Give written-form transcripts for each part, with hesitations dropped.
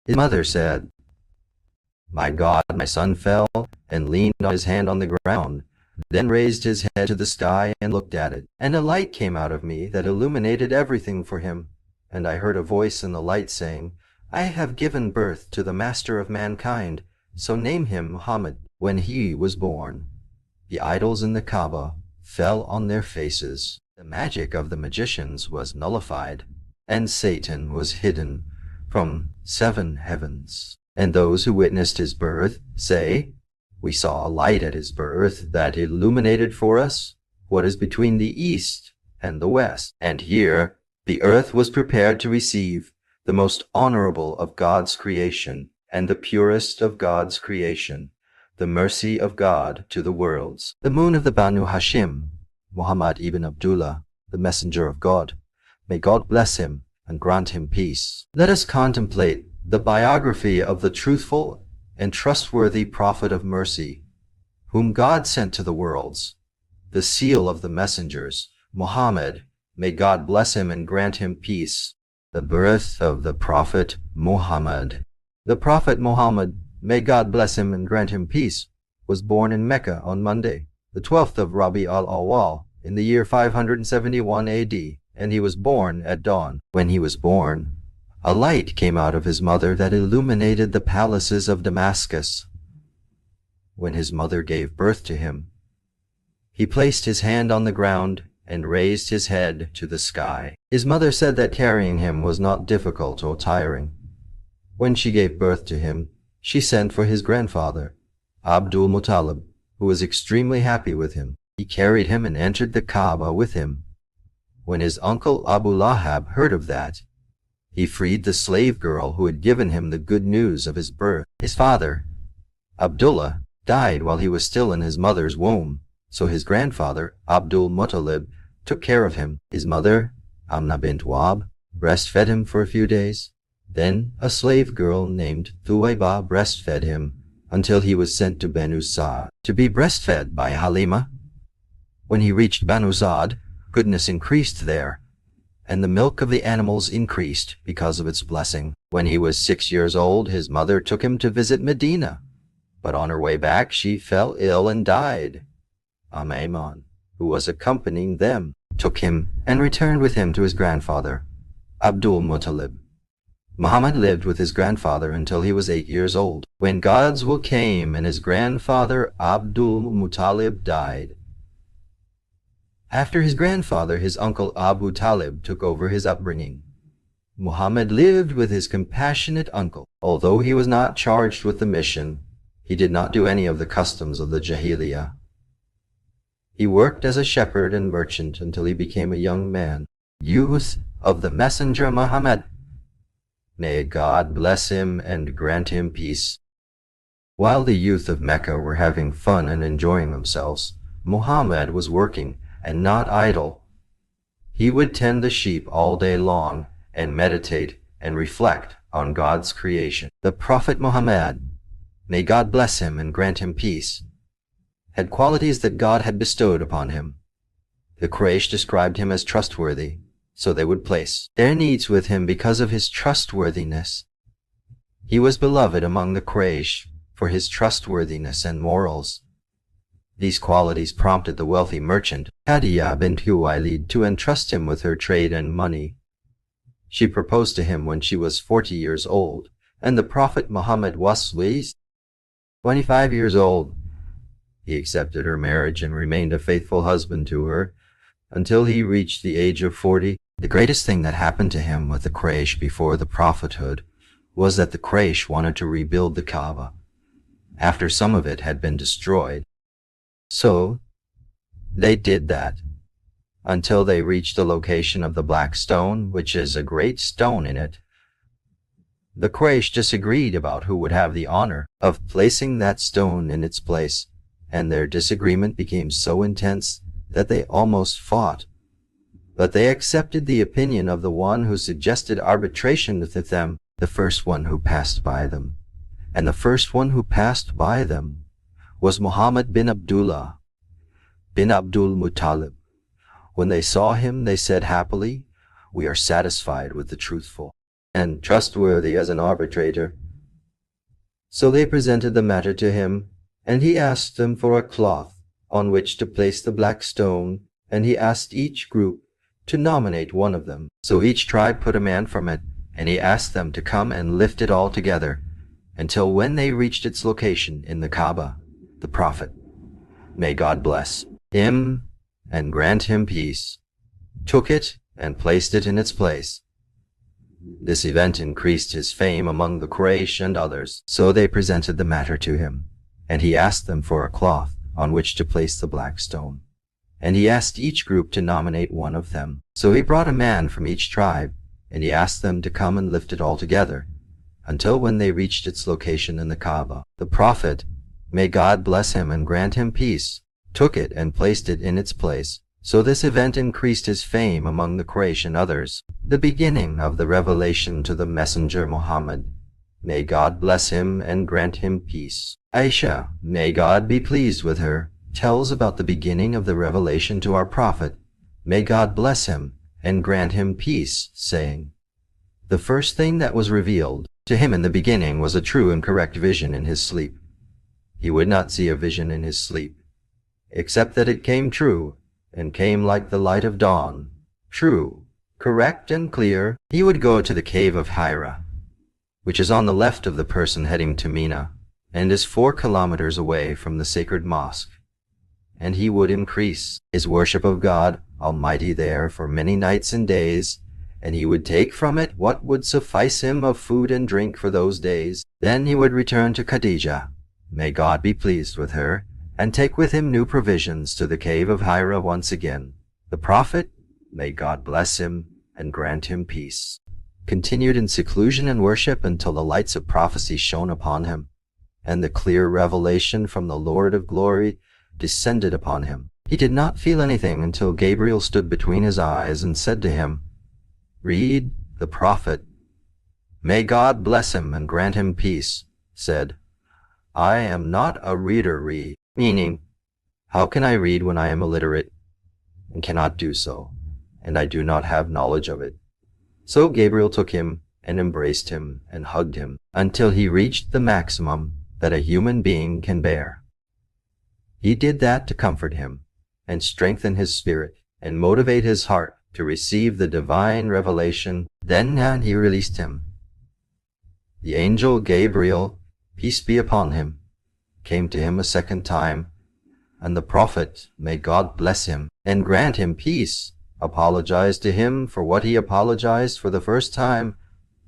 His mother said, "My God, my son fell and leaned on his hand on the ground, then raised his head to the sky and looked at it. And a light came out of me that illuminated everything for him. And I heard a voice in the light saying, 'I have given birth to the master of mankind, so name him Muhammad.' When he was born, the idols in the Kaaba fell on their faces. The magic of the magicians was nullified, and Satan was hidden from 7 heavens. And those who witnessed his birth say, 'We saw a light at his birth that illuminated for us what is between the east and the west.' And here the earth was prepared to receive the most honorable of God's creation and the purest of God's creation, the mercy of God to the worlds. The moon of the Banu Hashim, Muhammad ibn Abdullah, the messenger of God, may God bless him and grant him peace. Let us contemplate the biography of the truthful and trustworthy prophet of mercy, whom God sent to the worlds, the seal of the messengers, Muhammad, may God bless him and grant him peace. The birth of the prophet Muhammad. The prophet Muhammad, may God bless him and grant him peace, was born in Mecca on Monday, the 12th of Rabi al-Awwal, in the year 571 AD, and he was born at dawn. When he was born, a light came out of his mother that illuminated the palaces of Damascus. When his mother gave birth to him, he placed his hand on the ground and raised his head to the sky. His mother said that carrying him was not difficult or tiring. When she gave birth to him, she sent for his grandfather, Abdul Muttalib, who was extremely happy with him. He carried him and entered the Kaaba with him. When his uncle Abu Lahab heard of that, he freed the slave girl who had given him the good news of his birth. His father, Abdullah, died while he was still in his mother's womb, so his grandfather, Abdul Muttalib, took care of him. His mother, Amna bint Wahb, breastfed him for a few days. Then a slave girl named Thuwayba breastfed him until he was sent to Banu Sa'd to be breastfed by Halima. When he reached Banu Sa'd, goodness increased there, and the milk of the animals increased because of its blessing. When he was 6 years old, his mother took him to visit Medina, but on her way back she fell ill and died. Ayman, who was accompanying them, took him and returned with him to his grandfather, Abdul Muttalib. Muhammad lived with his grandfather until he was 8 years old, when God's will came and his grandfather Abdul Muttalib died. After his grandfather, his uncle Abu Talib took over his upbringing. Muhammad lived with his compassionate uncle. Although he was not charged with the mission, he did not do any of the customs of the Jahiliyyah. He worked as a shepherd and merchant until he became a young man. Youth of the messenger Muhammad, may God bless him and grant him peace. While the youth of Mecca were having fun and enjoying themselves, Muhammad was working and not idle. He would tend the sheep all day long and meditate and reflect on God's creation. The Prophet Muhammad, may God bless him and grant him peace, had qualities that God had bestowed upon him. The Quraysh described him as trustworthy, so they would place their needs with him because of his trustworthiness. He was beloved among the Quraysh for his trustworthiness and morals. These qualities prompted the wealthy merchant, Khadija bint Khuwaylid, to entrust him with her trade and money. She proposed to him when she was 40 years old, and the Prophet Muhammad was 25 years old. He accepted her marriage and remained a faithful husband to her until he reached the age of 40. The greatest thing that happened to him with the Quraysh before the prophethood was that the Quraysh wanted to rebuild the Kaaba after some of it had been destroyed. So they did that until they reached the location of the black stone, which is a great stone in it. The Quraysh disagreed about who would have the honor of placing that stone in its place, and their disagreement became so intense that they almost fought. But they accepted the opinion of the one who suggested arbitration with them, the first one who passed by them. And the first one who passed by them was Muhammad bin Abdullah, bin Abdul Muttalib. When they saw him, they said happily, "We are satisfied with the truthful." and trustworthy as an arbitrator. So they presented the matter to him, and he asked them for a cloth on which to place the black stone, and he asked each group to nominate one of them. So each tribe put a man from it, and he asked them to come and lift it all together, until when they reached its location in the Kaaba, the Prophet, may God bless him and grant him peace, took it and placed it in its place. This event increased his fame among the Quraysh and others. So they presented the matter to him, and he asked them for a cloth on which to place the black stone. And he asked each group to nominate one of them. So he brought a man from each tribe, and he asked them to come and lift it all together, until when they reached its location in the Kaaba, the Prophet, may God bless him and grant him peace, took it and placed it in its place. So this event increased his fame among the Quraysh and others. The beginning of the revelation to the Messenger Muhammad, may God bless him and grant him peace. Aisha, may God be pleased with her, tells about the beginning of the revelation to our Prophet, may God bless him and grant him peace, saying, the first thing that was revealed to him in the beginning was a true and correct vision in his sleep. He would not see a vision in his sleep, except that it came true, and came like the light of dawn, true, correct, and clear. He would go to the cave of Hira, which is on the left of the person heading to Mina, and is 4 kilometers away from the sacred mosque. And he would increase his worship of God Almighty there for many nights and days, and he would take from it what would suffice him of food and drink for those days. Then he would return to Khadijah, may God be pleased with her, and take with him new provisions to the cave of Hira once again. The Prophet, may God bless him and grant him peace, continued in seclusion and worship until the lights of prophecy shone upon him, and the clear revelation from the Lord of glory descended upon him. He did not feel anything until Gabriel stood between his eyes and said to him, read. The Prophet, may God bless him and grant him peace, said, I am not a reader, meaning, how can I read when I am illiterate and cannot do so, and I do not have knowledge of it? So Gabriel took him and embraced him and hugged him until he reached the maximum that a human being can bear. He did that to comfort him and strengthen his spirit and motivate his heart to receive the divine revelation. Then he released him. The angel Gabriel, peace be upon him, came to him a second time, and the Prophet, may God bless him and grant him peace, apologized to him for what he apologized for the first time.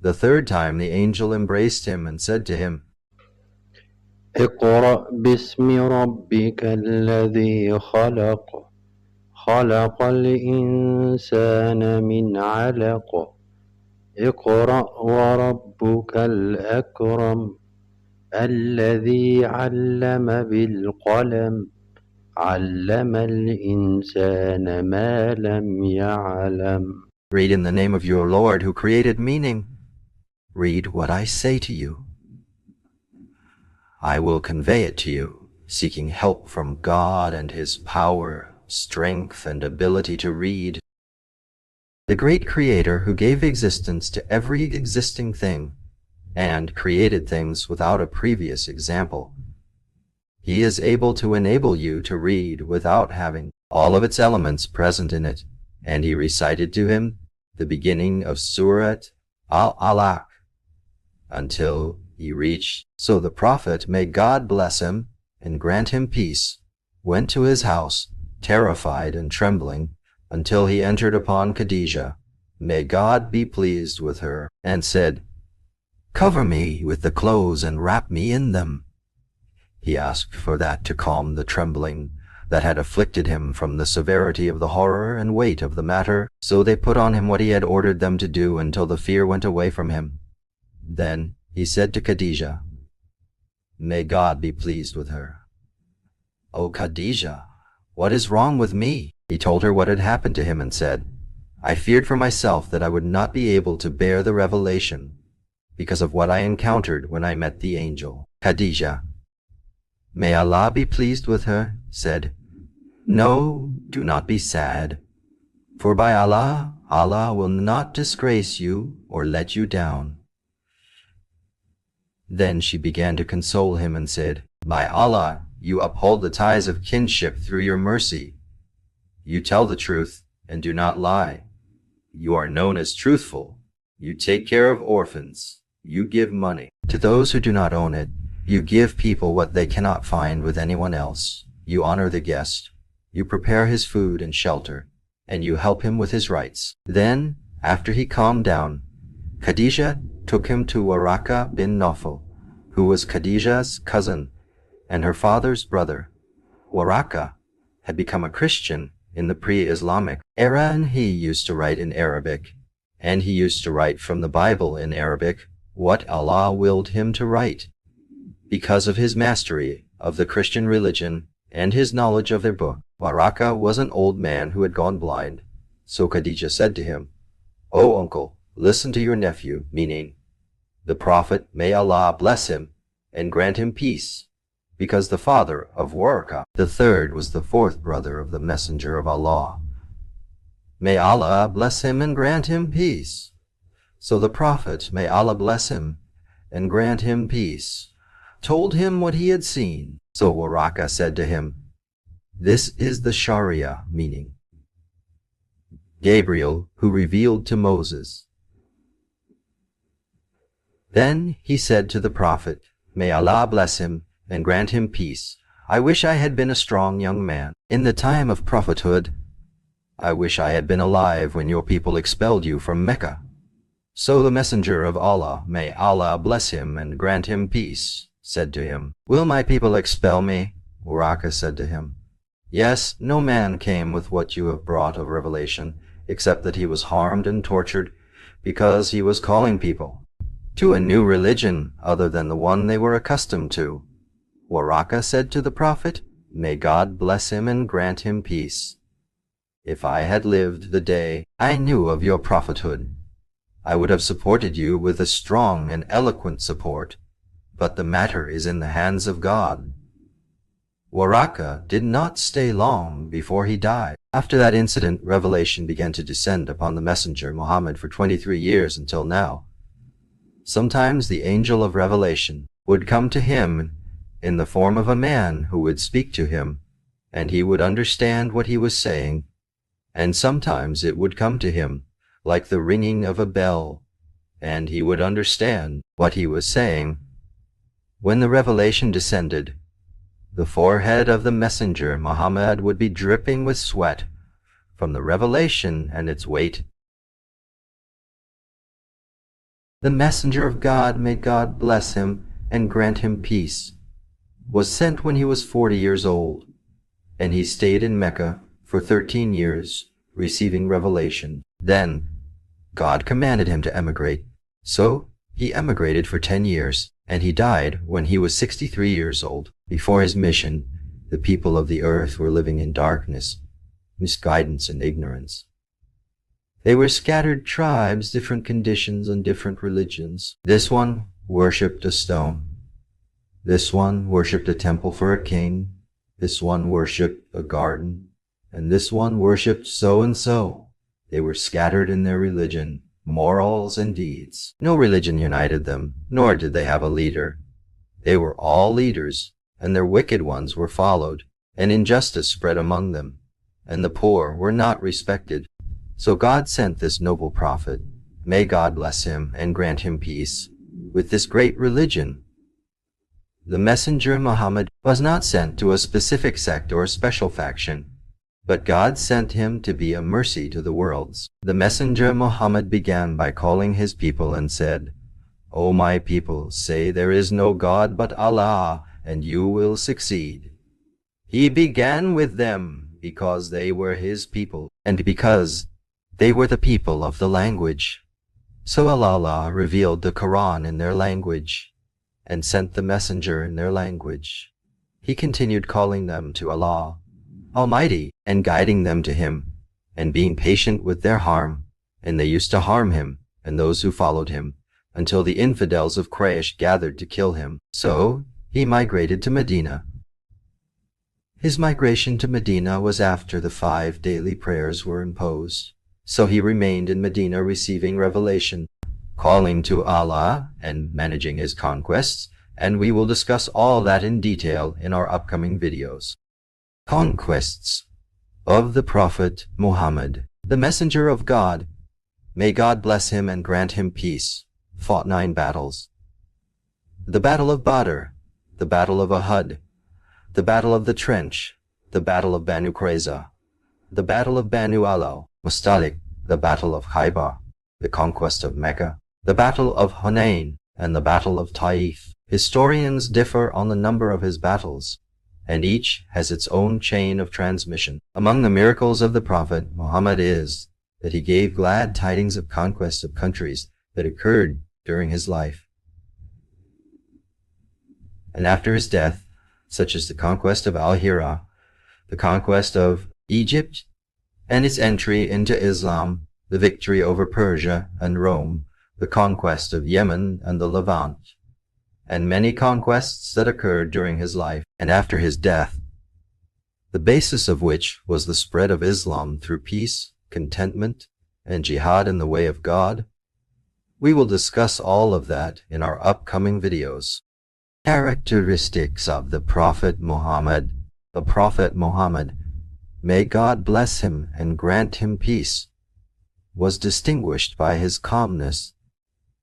The third time the angel embraced him and said to him, اقرأ باسم ربك الذي خلق خلق الإنسان من علق اقرأ وربك الأكرم الذي علم بالقلم علم الإنسان ما لم يعلم. read in the name of your Lord who created, meaning, read what I say to you. I will convey it to you, seeking help from God and his power, strength, and ability to read. The great Creator who gave existence to every existing thing and created things without a previous example. He is able to enable you to read without having all of its elements present in it, and he recited to him the beginning of Surat Al-Alaq until he reached. So the Prophet, may God bless him and grant him peace, went to his house, terrified and trembling, until he entered upon Khadijah, may God be pleased with her, and said, cover me with the clothes and wrap me in them. He asked for that to calm the trembling that had afflicted him from the severity of the horror and weight of the matter. So they put on him what he had ordered them to do until the fear went away from him. Then he said to Khadijah, may God be pleased with her, O Khadijah, what is wrong with me? He told her what had happened to him and said, I feared for myself that I would not be able to bear the revelation because of what I encountered when I met the angel. Khadijah, may Allah be pleased with her, said, no, do not be sad, for by Allah Allah will not disgrace you or let you down." Then she began to console him and said, "By Allah, you uphold the ties of kinship through your mercy. You tell the truth and do not lie. You are known as truthful. You take care of orphans. You give money to those who do not own it. You give people what they cannot find with anyone else. You honor the guest. You prepare his food and shelter, and you help him with his rights." Then, after he calmed down, Khadijah took him to Waraka bin Nawfal, who was Khadijah's cousin and her father's brother. Waraka had become a Christian in the pre-Islamic era, and he used to write in Arabic, and he used to write from the Bible in Arabic what Allah willed him to write. Because of his mastery of the Christian religion and his knowledge of their book, Waraka was an old man who had gone blind. So Khadijah said to him, "O uncle, listen to your nephew," meaning the Prophet, may Allah bless him and grant him peace, because the father of Waraka the third was the fourth brother of the Messenger of Allah. May Allah bless him and grant him peace. So the Prophet, may Allah bless him and grant him peace, told him what he had seen. So Waraka said to him, "This is the Sharia," meaning Gabriel, who revealed to Moses. Then he said to the Prophet, may Allah bless him and grant him peace, "I wish I had been a strong young man in the time of prophethood. I wish I had been alive when your people expelled you from Mecca." So the Messenger of Allah, may Allah bless him and grant him peace, said to him, "Will my people expel me?" Waraka said to him, "Yes, no man came with what you have brought of revelation, except that he was harmed and tortured because he was calling people to a new religion other than the one they were accustomed to." Waraka said to the Prophet, may God bless him and grant him peace, "If I had lived the day I knew of your prophethood, I would have supported you with a strong and eloquent support, but the matter is in the hands of God." Waraka did not stay long before he died. After that incident, revelation began to descend upon the Messenger Muhammad for 23 years until now. Sometimes the angel of revelation would come to him in the form of a man who would speak to him, and he would understand what he was saying, and sometimes it would come to him like the ringing of a bell, and he would understand what he was saying. When the revelation descended, the forehead of the Messenger Muhammad would be dripping with sweat from the revelation and its weight. The Messenger of God, may God bless him and grant him peace, was sent when he was 40 years old, and he stayed in Mecca for 13 years, receiving revelation. Then God commanded him to emigrate. So he emigrated for 10 years, and he died when he was 63 years old. Before his mission, the people of the earth were living in darkness, misguidance, and ignorance. They were scattered tribes, different conditions, and different religions. This one worshipped a stone. This one worshipped a temple for a king. This one worshipped a garden. And this one worshipped so and so. They were scattered in their religion, morals, and deeds. No religion united them, nor did they have a leader. They were all leaders, and their wicked ones were followed, and injustice spread among them, and the poor were not respected. So God sent this noble prophet, may God bless him and grant him peace, with this great religion. The Messenger Muhammad was not sent to a specific sect or a special faction, but God sent him to be a mercy to the worlds. The Messenger Muhammad began by calling his people and said, "O my people, say there is no God but Allah, and you will succeed." He began with them because they were his people, and because they were the people of the language. So Allah revealed the Quran in their language, and sent the messenger in their language. He continued calling them to Allah Almighty, and guiding them to him, and being patient with their harm, and they used to harm him and those who followed him, until the infidels of Quraysh gathered to kill him. So he migrated to Medina. His migration to Medina was after the 5 daily prayers were imposed. So he remained in Medina receiving revelation, calling to Allah and managing his conquests, and we will discuss all that in detail in our upcoming videos. Conquests of the Prophet Muhammad, the Messenger of God, may God bless him and grant him peace, fought 9 battles. The Battle of Badr, the Battle of Uhud, the Battle of the Trench, the Battle of Banu Qurayza, the Battle of Banu Alal, Mustalik, the Battle of Khaybar, the Conquest of Mecca, the Battle of Hunain, and the Battle of Taif. Historians differ on the number of his battles, and each has its own chain of transmission. Among the miracles of the Prophet Muhammad is that he gave glad tidings of conquest of countries that occurred during his life and after his death, such as the conquest of Al-Hira, the conquest of Egypt, and its entry into Islam, the victory over Persia and Rome, the conquest of Yemen and the Levant, and many conquests that occurred during his life and after his death, the basis of which was the spread of Islam through peace, contentment, and jihad in the way of God. We will discuss all of that in our upcoming videos. Characteristics of the Prophet Muhammad. The Prophet Muhammad, may God bless him and grant him peace, was distinguished by his calmness.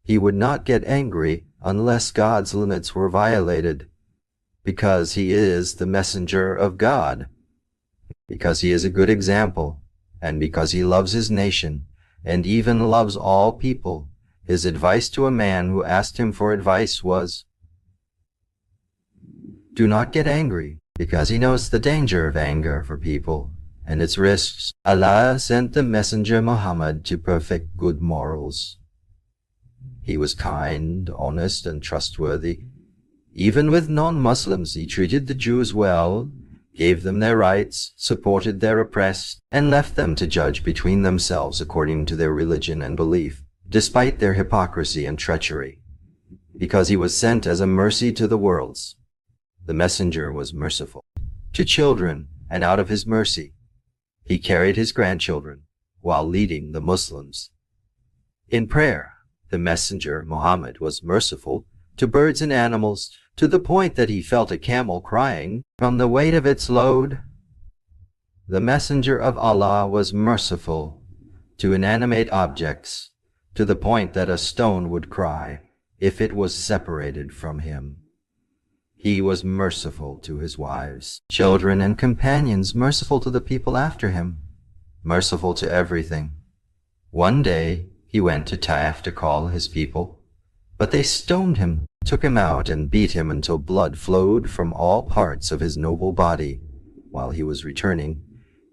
He would not get angry unless God's limits were violated, because he is the messenger of God, because he is a good example, and because he loves his nation, and even loves all people. His advice to a man who asked him for advice was, "Do not get angry," because he knows the danger of anger for people and its risks. Allah sent the messenger Muhammad to perfect good morals. He was kind, honest, and trustworthy. Even with non-Muslims, he treated the Jews well, gave them their rights, supported their oppressed, and left them to judge between themselves according to their religion and belief, despite their hypocrisy and treachery. Because he was sent as a mercy to the worlds, the messenger was merciful to children, and out of his mercy, he carried his grandchildren while leading the Muslims. In prayer, the messenger Muhammad was merciful to birds and animals, to the point that he felt a camel crying from the weight of its load. The messenger of Allah was merciful to inanimate objects, to the point that a stone would cry if it was separated from him. He was merciful to his wives, children, and companions, merciful to the people after him, merciful to everything. One day he went to Taif to call his people, but they stoned him, took him out, and beat him until blood flowed from all parts of his noble body. While he was returning,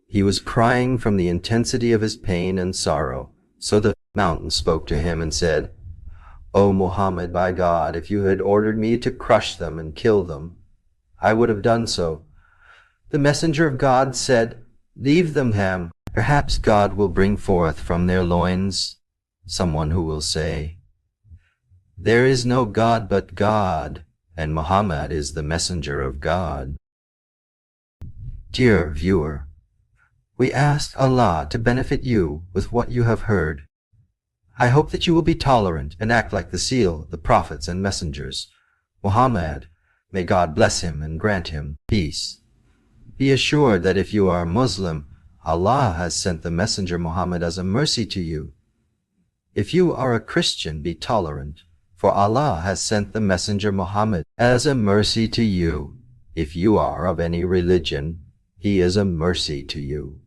he was crying from the intensity of his pain and sorrow. So the mountain spoke to him and said, "O Muhammad, by God, if you had ordered me to crush them and kill them, I would have done so." The messenger of God said, "Leave them, Ham. Perhaps God will bring forth from their loins someone who will say, 'There is no God but God, and Muhammad is the messenger of God.'" Dear viewer, we ask Allah to benefit you with what you have heard. I hope that you will be tolerant and act like the seal of the prophets and messengers. Muhammad, may God bless him and grant him peace. Be assured that if you are a Muslim, Allah has sent the messenger Muhammad as a mercy to you. If you are a Christian, be tolerant, for Allah has sent the messenger Muhammad as a mercy to you. If you are of any religion, he is a mercy to you.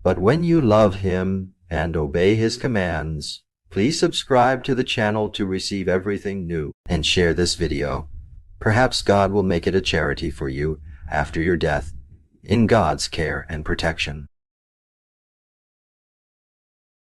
But when you love him and obey his commands, please subscribe to the channel to receive everything new, and share this video. Perhaps God will make it a charity for you after your death, in God's care and protection.